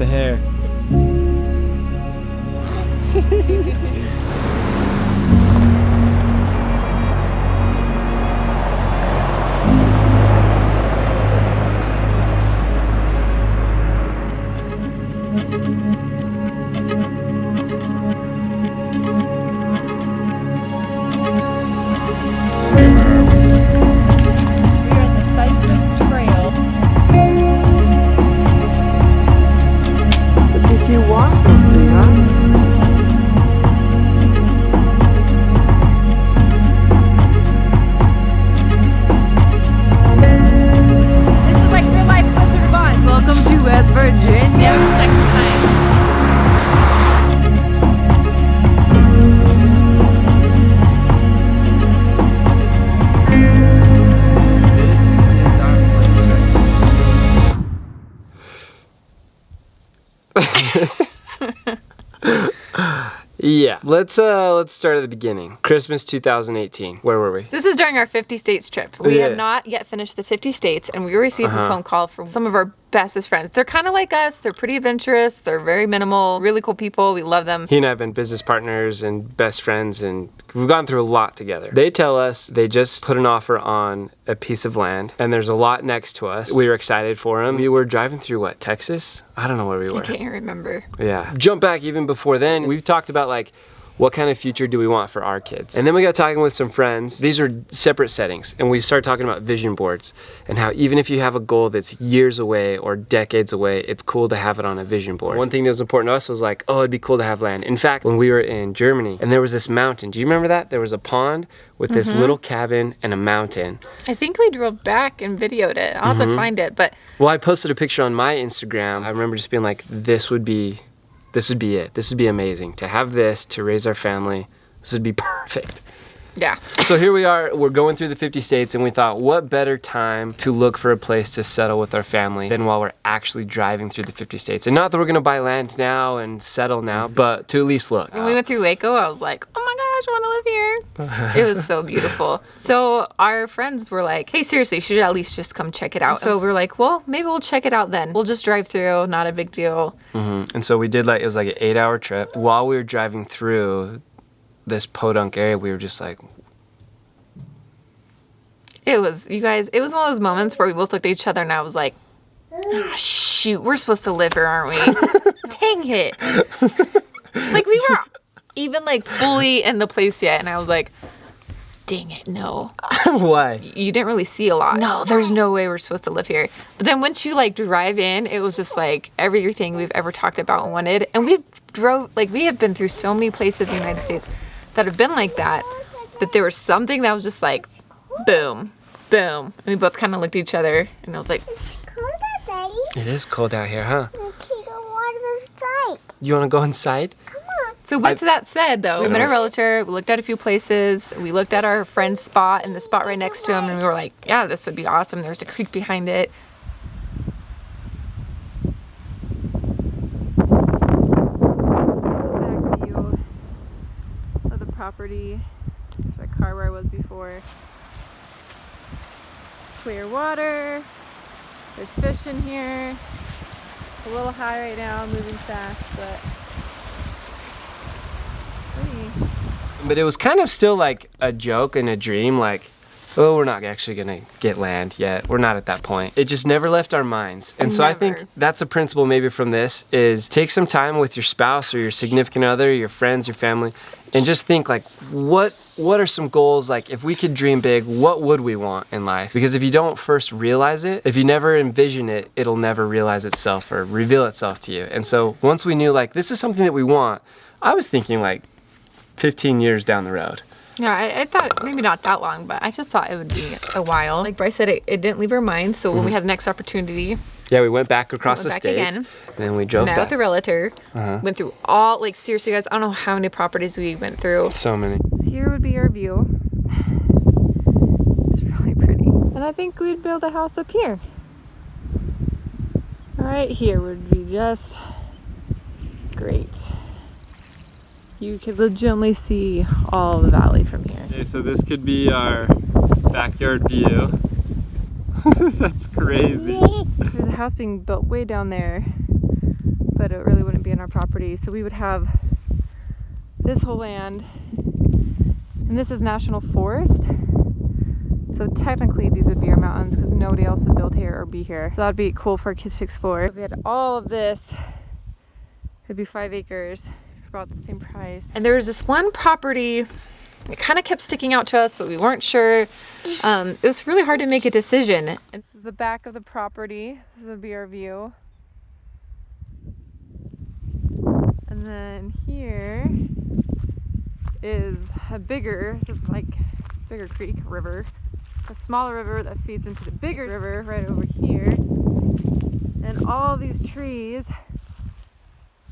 the hair. Yeah, let's start at the beginning. Christmas 2018. Where were we? This is during our 50 states trip. We have not yet finished the 50 states, and we received a phone call from some of our bestest friends. They're kind of like us. They're pretty adventurous. They're very minimal, really cool people. We love them. He and I have been business partners and best friends, and we've gone through a lot together. They tell us they just put an offer on a piece of land, and there's a lot next to us. We were excited for them. We were driving through, what, Texas? I don't know where we were. I can't remember. Yeah. Jump back even before then. We've talked about like, what kind of future do we want for our kids? And then we got talking with some friends. These are separate settings. And we started talking about vision boards and how even if you have a goal that's years away or decades away, it's cool to have it on a vision board. One thing that was important to us was like, oh, it'd be cool to have land. In fact, when we were in Germany and there was this mountain, do you remember that? There was a pond with this little cabin and a mountain. I think we drove back and videoed it. I'll have to find it, but. Well, I posted a picture on my Instagram. I remember just being like, this would be it. This would be amazing. To have this, to raise our family, this would be perfect. Yeah. So here we are, we're going through the 50 states, and we thought, what better time to look for a place to settle with our family than while we're actually driving through the 50 states. And not that we're gonna buy land now and settle now, but to at least look. When we went through Waco, I was like, oh my gosh, I wanna live here. It was so beautiful. So our friends were like, hey, seriously, you should at least just come check it out. So we're like, well, maybe we'll check it out then. We'll just drive through, not a big deal. And so we did it was like an 8-hour trip. While we were driving through this podunk area, we were just like, you guys, it was one of those moments where we both looked at each other and I was like, oh, shoot, we're supposed to live here, aren't we? Dang it. Like we weren't even like fully in the place yet, and I was like, dang it, no. Why? You didn't really see a lot. No, there's no way we're supposed to live here. But then once you like drive in, it was just like everything we've ever talked about and wanted. And we have been through so many places in the United States that have been like that, but there was something that was just like, boom, boom. And we both kind of looked at each other, and I was like, it is cold out here, huh? Inside. You want to go inside? Come on. So with that said, though, we met a realtor, we looked at a few places, we looked at our friend's spot and the spot right next to him, and we were like, yeah, this would be awesome. There's a creek behind it. Back view of the property. There's a car where I was before. Clear water. There's fish in here. It's a little high right now, moving fast, but pretty. But it was kind of still like a joke and a dream, like, oh, we're not actually gonna get land yet. We're not at that point. It just never left our minds. And so I think that's a principle maybe from this is take some time with your spouse or your significant other, your friends, your family, and just think like, what are some goals? Like if we could dream big, what would we want in life? Because if you don't first realize it, if you never envision it, it'll never realize itself or reveal itself to you. And so once we knew like, this is something that we want, I was thinking like 15 years down the road. Yeah, I thought maybe not that long, but I just thought it would be a while. Like Bryce said, it didn't leave our minds. So when we had the next opportunity, yeah, we went back across the states again, and then we drove back. Met with a realtor, went through all, like seriously guys, I don't know how many properties we went through. So many. Here would be our view. It's really pretty. And I think we'd build a house up here. Right here would be just great. You could legitimately see all the valley from here. Okay, so this could be our backyard view. That's crazy. There's a house being built way down there but it really wouldn't be on our property. So we would have this whole land, and this is national forest. So technically these would be our mountains because nobody else would build here or be here. So that'd be cool for our kids to explore. If we had all of this, it'd be 5 acres for about the same price. And there was this one property, it kind of kept sticking out to us, but we weren't sure. It was really hard to make a decision. And this is the back of the property. This would be our view. And then here is a bigger, this is like bigger creek, river. A smaller river that feeds into the bigger river right over here. And all these trees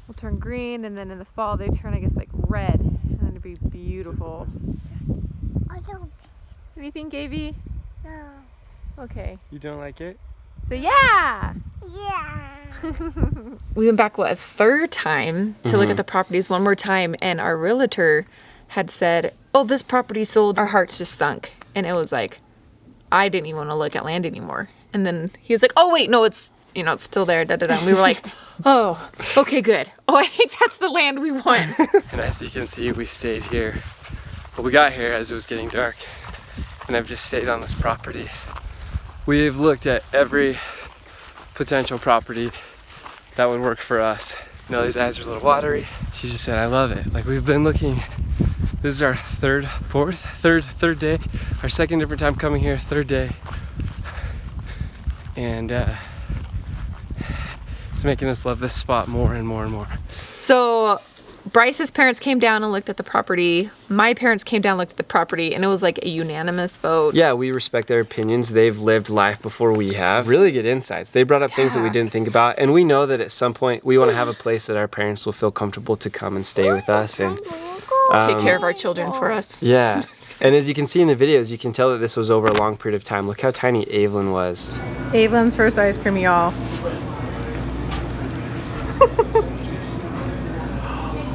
will turn green, and then in the fall they turn, I guess, like red, and it'd be beautiful. Anything, Gaby? No. Okay. You don't like it? So yeah! Yeah. We went back, what, a third time to look at the properties one more time, and our realtor had said, oh, this property sold. Our hearts just sunk. And it was like, I didn't even want to look at land anymore. And then he was like, oh, wait, no, it's, you know, it's still there, da da da. And we were like, oh, okay, good. Oh, I think that's the land we want. And as you can see, we stayed here. But we got here as it was getting dark. And I've just stayed on this property. We've looked at every potential property that would work for us. Nellie's eyes are a little watery. She just said, I love it. Like, we've been looking. This is our third day. Our second different time coming here, third day. And it's making us love this spot more and more and more. So Bryce's parents came down and looked at the property. My parents came down and looked at the property, and it was like a unanimous vote. Yeah, we respect their opinions. They've lived life before we have. Really good insights. They brought up things that we didn't think about, and we know that at some point we want to have a place that our parents will feel comfortable to come and stay with us and take care of our children for us. Yeah. And as you can see in the videos, you can tell that this was over a long period of time. Look how tiny Evelyn was. Evelyn's first ice cream, y'all.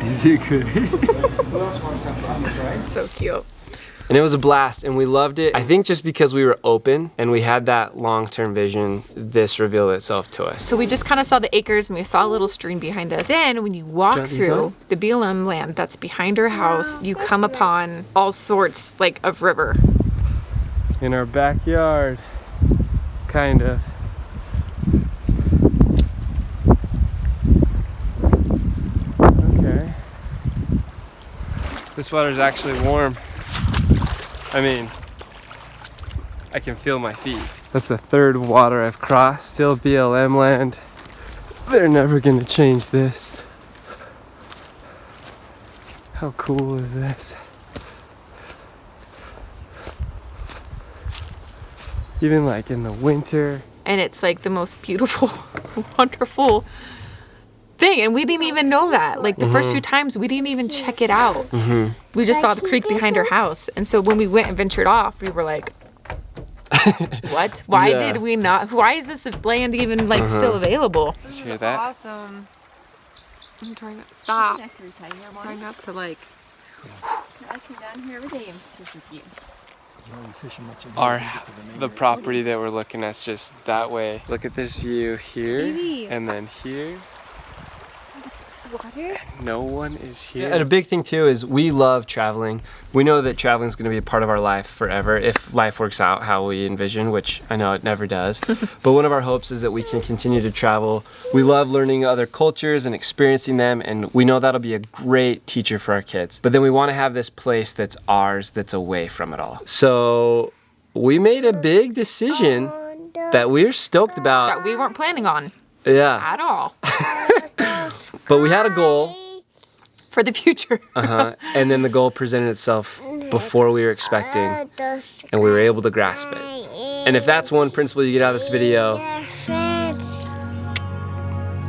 Is it good? So cute. And it was a blast, and we loved it. I think just because we were open and we had that long-term vision, this revealed itself to us. So we just kind of saw the acres, and we saw a little stream behind us. Then when you walk through the BLM land that's behind our house, you come upon all sorts like of river. In our backyard, kind of. Okay. This water is actually warm. I mean, I can feel my feet. That's the third water I've crossed. Still BLM land. They're never gonna change this. How cool is this? Even like in the winter. And it's like the most beautiful, wonderful thing. And we didn't even know that. Like the first few times, we didn't even check it out. We just saw the creek behind our house. And so when we went and ventured off, we were like, what? Why did we not? Why is this land even like still available? Did you hear that? Awesome. I'm trying not to stop. Trying not to like. I come down here every day and fish with you. The property that we're looking at is just that way. Look at this view here, and then here. Water? No one is here. And a big thing too is we love traveling. We know that traveling is going to be a part of our life forever if life works out how we envision, which I know it never does. But one of our hopes is that we can continue to travel. We love learning other cultures and experiencing them, and we know that'll be a great teacher for our kids. But then we want to have this place that's ours, that's away from it all. So we made a big decision that we're stoked about. That we weren't planning on. Yeah. At all. But we had a goal. For the future. And then the goal presented itself before we were expecting, and we were able to grasp it. And if that's one principle you get out of this video,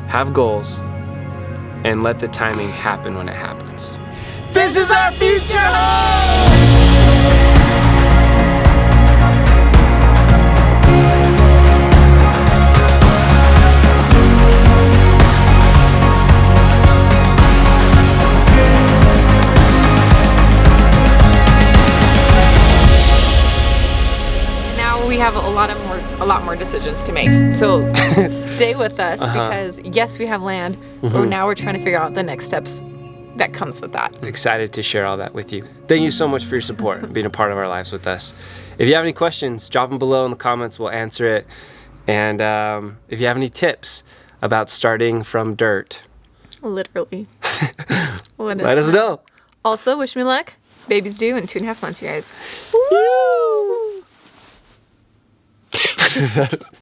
have goals and let the timing happen when it happens. This is our future home! We have a a lot more decisions to make. So stay with us because yes, we have land, but now we're trying to figure out the next steps that comes with that. I'm excited to share all that with you. Thank you so much for your support and being a part of our lives with us. If you have any questions, drop them below in the comments. We'll answer it. And if you have any tips about starting from dirt, literally, let us know. Also, wish me luck. Baby's due in 2.5 months, you guys. Woo!